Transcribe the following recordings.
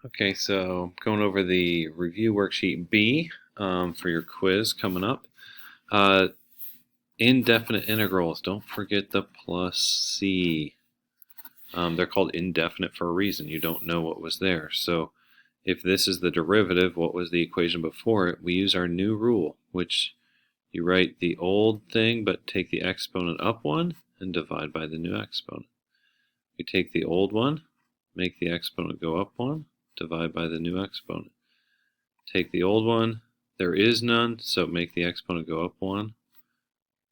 Okay, so going over the review worksheet B for your quiz coming up. Indefinite integrals, don't forget the plus C. They're called indefinite for a reason. You don't know what was there. So if this is the derivative, what was the equation before it? We use our new rule, which you write the old thing, but take the exponent up one and divide by the new exponent. We take the old one, make the exponent go up one, divide by the new exponent. Take the old one, there is none, so make the exponent go up one,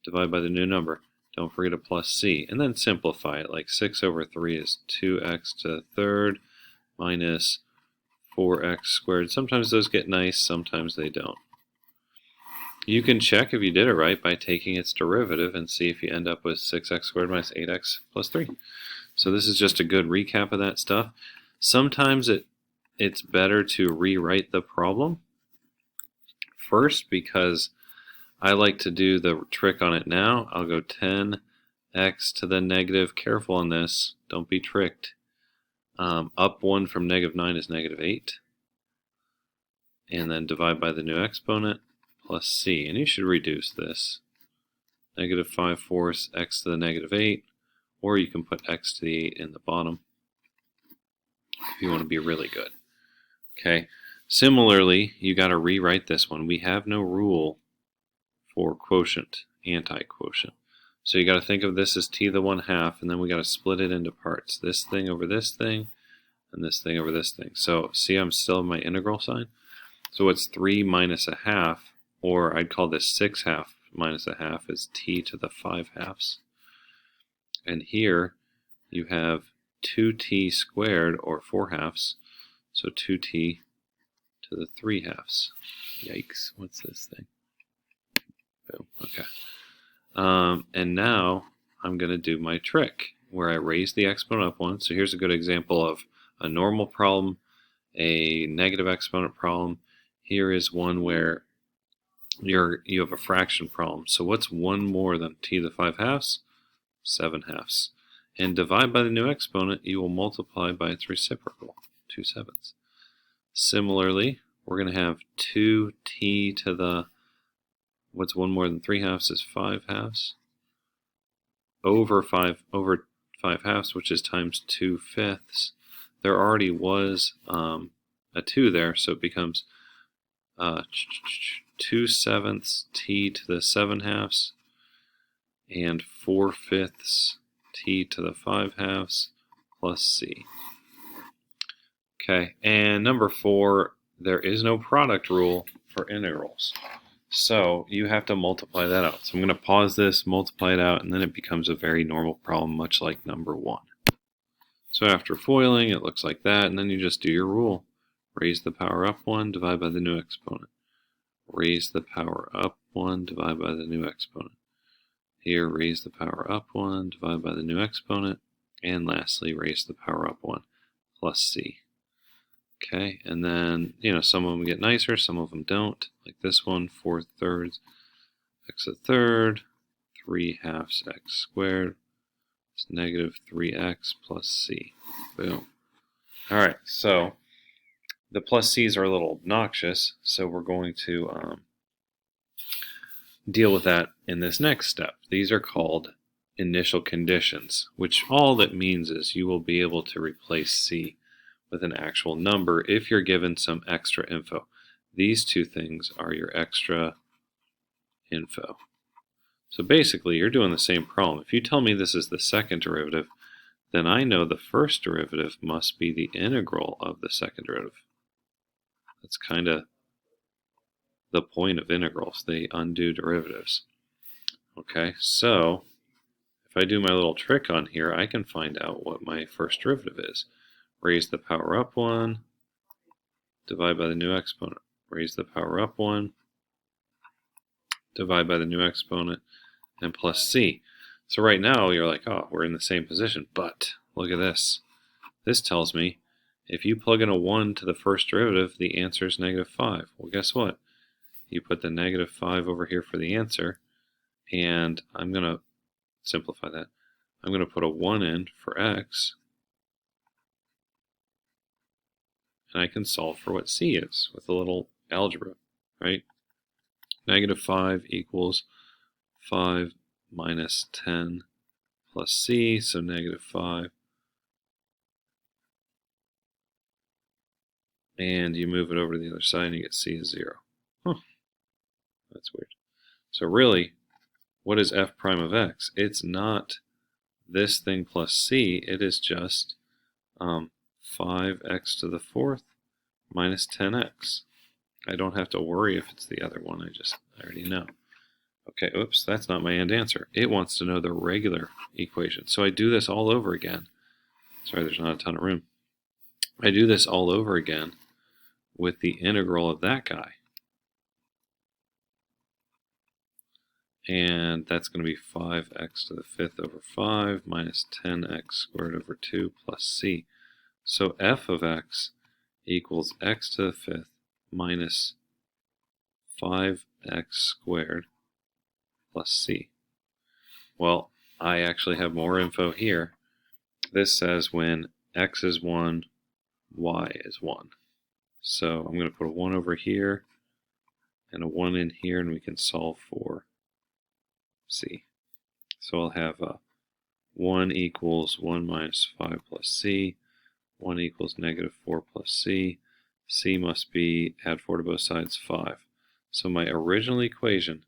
divide by the new number. Don't forget a plus C, and then simplify it. Like 6 over 3 is 2x to the third minus 4x squared. Sometimes those get nice, sometimes they don't. You can check if you did it right by taking its derivative and see if you end up with 6x squared minus 8x plus 3. So this is just a good recap of that stuff. Sometimes it's better to rewrite the problem first because I like to do the trick on it now. I'll go 10x to the negative. Careful on this. Don't be tricked. Up 1 from negative 9 is negative 8. And then divide by the new exponent plus C. And you should reduce this. Negative 5/4 x to the negative 8. Or you can put x to the 8 in the bottom if you want to be really good. Okay. Similarly, you got to rewrite this one. We have no rule for quotient, anti-quotient. So you got to think of this as t to the 1/2, and then we got to split it into parts. This thing over this thing, and this thing over this thing. So see, I'm still in my integral sign. So it's 3 minus a half, or I'd call this 6/2 minus a half is t to the 5/2. And here you have 2t squared, or 4/2. So 2t to the 3/2. Yikes, what's this thing? Boom, okay. And now I'm going to do my trick where I raise the exponent up one. So here's a good example of a normal problem, a negative exponent problem. Here is one where you have a fraction problem. So what's 1 more than t to the 5/2? 7/2. And divide by the new exponent, you will multiply by its reciprocal, 2/7. Similarly, we're going to have 2t to the, what's 1 more than 3/2 is 5/2, over 5/2, which is times 2/5. There already was a 2 there, so it becomes 2/7 t to the 7/2 and 4/5 t to the 5/2 plus c. Okay, and number 4, there is no product rule for integrals. So you have to multiply that out. So I'm going to pause this, multiply it out, and then it becomes a very normal problem, much like number 1. So after foiling, it looks like that, and then you just do your rule. Raise the power up 1, divide by the new exponent. Raise the power up 1, divide by the new exponent. Here, raise the power up 1, divide by the new exponent. And lastly, raise the power up 1, plus c. Okay, and then, some of them get nicer, some of them don't. Like this one, 4/3 x a third, 3/2 x squared. It's negative 3x plus c. Boom. All right, so the plus c's are a little obnoxious, so we're going to deal with that in this next step. These are called initial conditions, which all that means is you will be able to replace c with an actual number if you're given some extra info. These two things are your extra info. So basically, you're doing the same problem. If you tell me this is the second derivative, then I know the first derivative must be the integral of the second derivative. That's kind of the point of integrals. They undo derivatives. Okay, so if I do my little trick on here, I can find out what my first derivative is. Raise the power up 1, divide by the new exponent. Raise the power up 1, divide by the new exponent, and plus c. So right now you're like, oh, we're in the same position, but look at this. This tells me if you plug in a 1 to the first derivative, the answer is negative 5. Well, guess what? You put the negative 5 over here for the answer, and I'm going to simplify that. I'm going to put a 1 in for x, and I can solve for what c is with a little algebra, right? Negative 5 equals 5 minus 10 plus c, so negative 5. And you move it over to the other side and you get c is 0. Huh, that's weird. So really, what is f prime of x? It's not this thing plus c, it is just 5x to the 4th minus 10x. I don't have to worry if it's the other one, I already know. Okay, oops, that's not my end answer. It wants to know the regular equation. So I do this all over again. Sorry, there's not a ton of room. I do this all over again with the integral of that guy. And that's going to be 5x to the 5th over 5 minus 10x squared over 2 plus c. So f of x equals x to the 5th minus 5x squared plus c. Well, I actually have more info here. This says when x is 1, y is 1. So I'm going to put a 1 over here and a 1 in here, and we can solve for c. So I'll have 1 equals 1 minus 5 plus c. 1 equals negative 4 plus c. C must be, add 4 to both sides, 5. So my original equation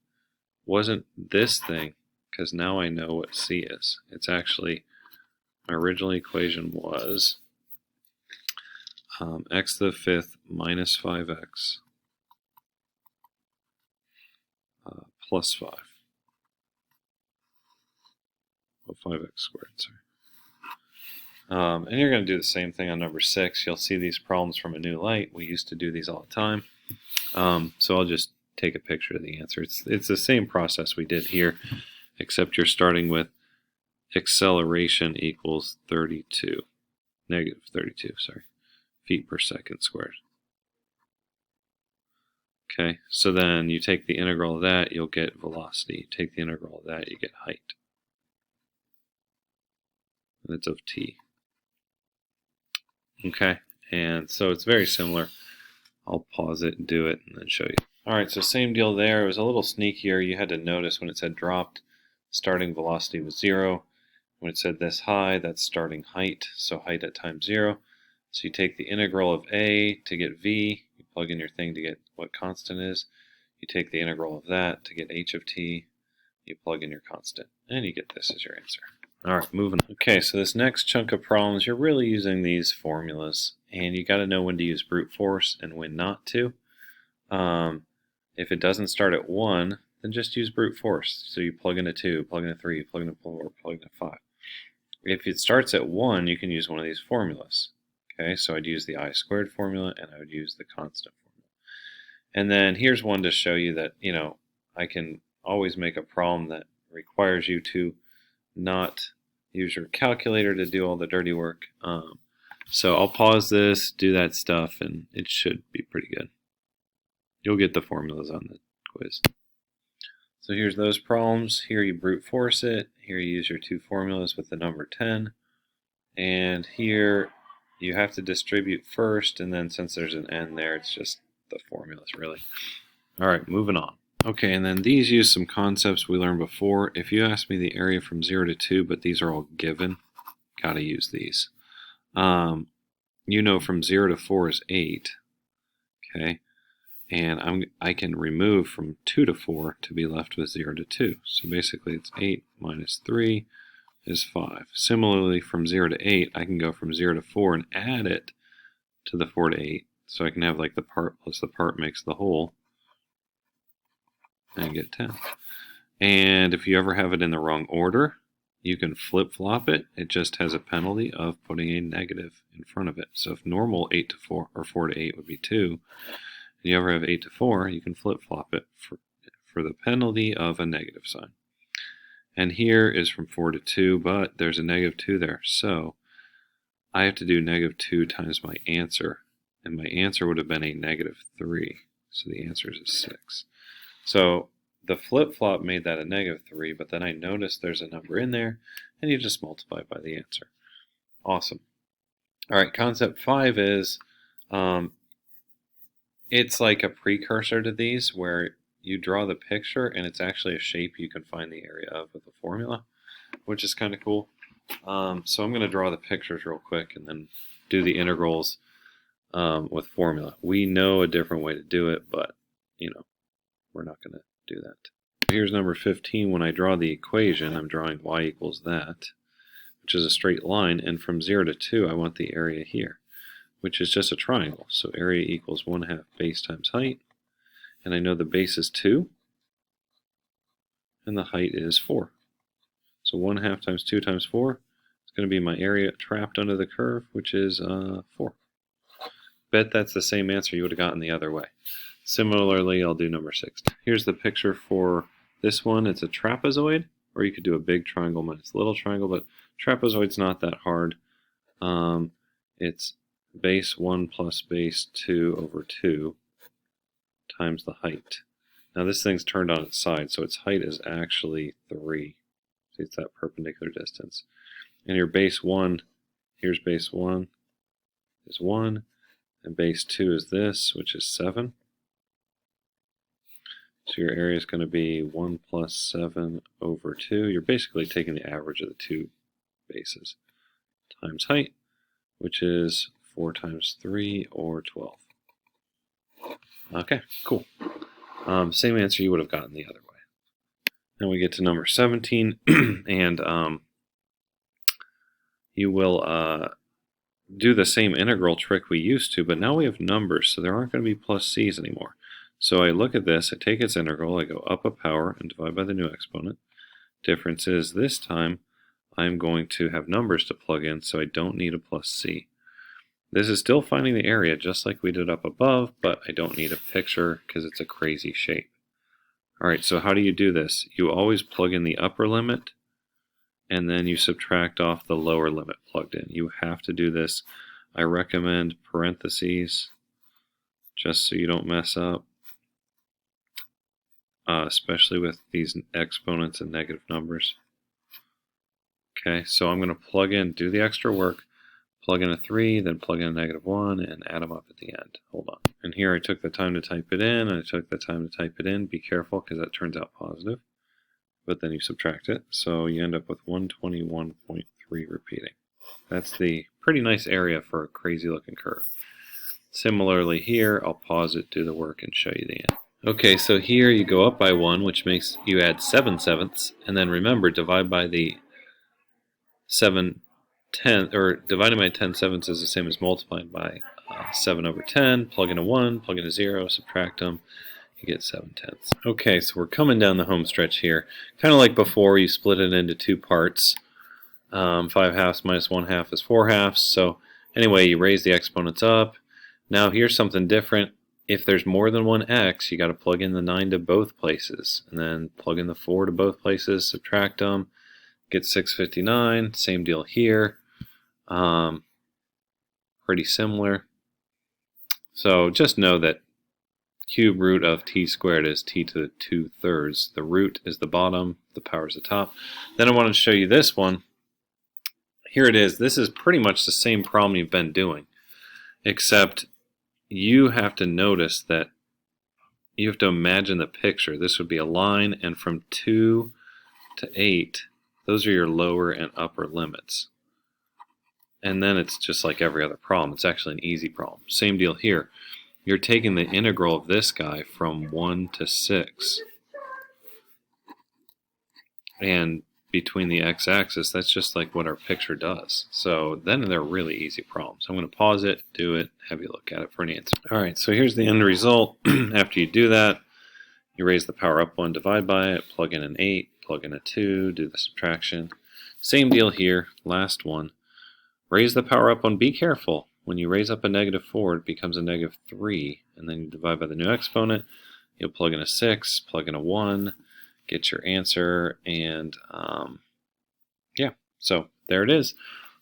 wasn't this thing, because now I know what c is. It's actually, my original equation was x to the 5th minus 5x plus 5. Well, 5x squared, sorry. And you're going to do the same thing on number 6. You'll see these problems from a new light. We used to do these all the time. So I'll just take a picture of the answer. It's the same process we did here, except you're starting with acceleration equals 32, negative 32, sorry, feet per second squared. Okay, so then you take the integral of that, you'll get velocity. You take the integral of that, you get height. And it's of t. Okay, and so it's very similar. I'll pause it and do it and then show you. Alright, so same deal there. It was a little sneakier. You had to notice when it said dropped, starting velocity was 0. When it said this high, that's starting height, so height at times 0. So you take the integral of a to get v, you plug in your thing to get what constant is. You take the integral of that to get h of t, you plug in your constant, and you get this as your answer. Alright, moving on. Okay, so this next chunk of problems, you're really using these formulas, and you got to know when to use brute force and when not to. If it doesn't start at 1, then just use brute force. So you plug in a 2, plug in a 3, plug in a 4, plug in a 5. If it starts at 1, you can use one of these formulas. Okay, so I'd use the I squared formula, and I would use the constant formula. And then here's one to show you that, I can always make a problem that requires you to not use your calculator to do all the dirty work. So I'll pause this, do that stuff, and it should be pretty good. You'll get the formulas on the quiz. So here's those problems. Here you brute force it. Here you use your two formulas with the number 10. And here you have to distribute first, and then since there's an n there, it's just the formulas really. All right, moving on. Okay, and then these use some concepts we learned before. If you ask me the area from 0 to 2, but these are all given, gotta use these. From 0 to 4 is 8, okay? And I can remove from 2 to 4 to be left with 0 to 2. So basically it's 8 minus 3 is 5. Similarly, from 0 to 8, I can go from 0 to 4 and add it to the 4 to 8. So I can have like the part plus the part makes the whole, and get 10. And if you ever have it in the wrong order, you can flip-flop it. It just has a penalty of putting a negative in front of it. So if normal 8 to 4 or 4 to 8 would be 2, and you ever have 8 to 4, you can flip-flop it for the penalty of a negative sign. And here is from 4 to 2, but there's a negative 2 there. So I have to do negative 2 times my answer, and my answer would have been a negative 3. So the answer is a 6. So the flip-flop made that a negative 3, but then I noticed there's a number in there, and you just multiply by the answer. Awesome. All right, concept 5 is It's like a precursor to these where you draw the picture and it's actually a shape you can find the area of with a formula, which is kind of cool. So I'm going to draw the pictures real quick and then do the integrals with formula. We know a different way to do it, but we're not going to do that. Here's number 15. When I draw the equation, I'm drawing y equals that, which is a straight line, and from 0 to 2 I want the area here, which is just a triangle. So area equals 1/2 base times height, and I know the base is 2 and the height is 4. So 1/2 times 2 times 4 is going to be my area trapped under the curve, which is 4. Bet that's the same answer you would have gotten the other way. Similarly, I'll do number 6. Here's the picture for this one. It's a trapezoid, or you could do a big triangle minus a little triangle, but trapezoid's not that hard. It's base 1 plus base 2 over 2 times the height. Now this thing's turned on its side, so its height is actually 3. See, it's that perpendicular distance. And your base 1, here's base 1, is 1, and base 2 is this, which is 7. So your area is going to be 1 plus 7 over 2. You're basically taking the average of the two bases times height, which is 4 times 3, or 12. Okay, cool. Same answer you would have gotten the other way. Then we get to number 17, and you will do the same integral trick we used to, but now we have numbers, so there aren't going to be plus c's anymore. So I look at this, I take its integral, I go up a power and divide by the new exponent. Difference is this time I'm going to have numbers to plug in, so I don't need a plus c. This is still finding the area just like we did up above, but I don't need a picture because it's a crazy shape. Alright, so how do you do this? You always plug in the upper limit and then you subtract off the lower limit plugged in. You have to do this. I recommend parentheses just so you don't mess up, especially with these exponents and negative numbers. Okay, so I'm going to plug in, do the extra work, plug in a 3, then plug in a -1, and add them up at the end. Hold on. And here I took the time to type it in, and I took the time to type it in. Be careful because that turns out positive. But then you subtract it, so you end up with 121.3 repeating. That's the pretty nice area for a crazy looking curve. Similarly here, I'll pause it, do the work, and show you the end. Okay, so here you go up by 1, which makes you add 7/7, and then remember, divide by the 7/10, or dividing by 10/7 is the same as multiplying by 7 over 10, plug in a 1, plug in a 0, subtract them, you get 7/10. Okay, so we're coming down the home stretch here. Kind of like before, you split it into two parts. 5/2 minus 1/2 is 4/2. So anyway, you raise the exponents up. Now here's something different. If there's more than one x, you got to plug in the 9 to both places, and then plug in the 4 to both places, subtract them, get 659. Same deal here. Pretty similar. So just know that cube root of t squared is t to the 2/3. The root is the bottom, the power is the top. Then I wanted to show you this one. Here it is. This is pretty much the same problem you've been doing, except you have to notice that you have to imagine the picture. This would be a line, and from 2 to 8, those are your lower and upper limits. And then it's just like every other problem. It's actually an easy problem. Same deal here. You're taking the integral of this guy from 1 to 6. And between the x-axis, that's just like what our picture does. So then they're really easy problems. I'm going to pause it, do it, have you look at it for an answer. Alright, so here's the end result. After you do that, you raise the power up 1, divide by it, plug in an 8, plug in a 2, do the subtraction. Same deal here, last one. Raise the power up 1, be careful. When you raise up a -4, it becomes a -3, and then you divide by the new exponent. You'll plug in a 6, plug in a 1, get your answer, and yeah, so there it is.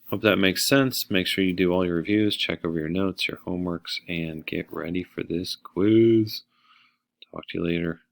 Hope that makes sense. Make sure you do all your reviews, check over your notes, your homeworks, and get ready for this quiz. Talk to you later.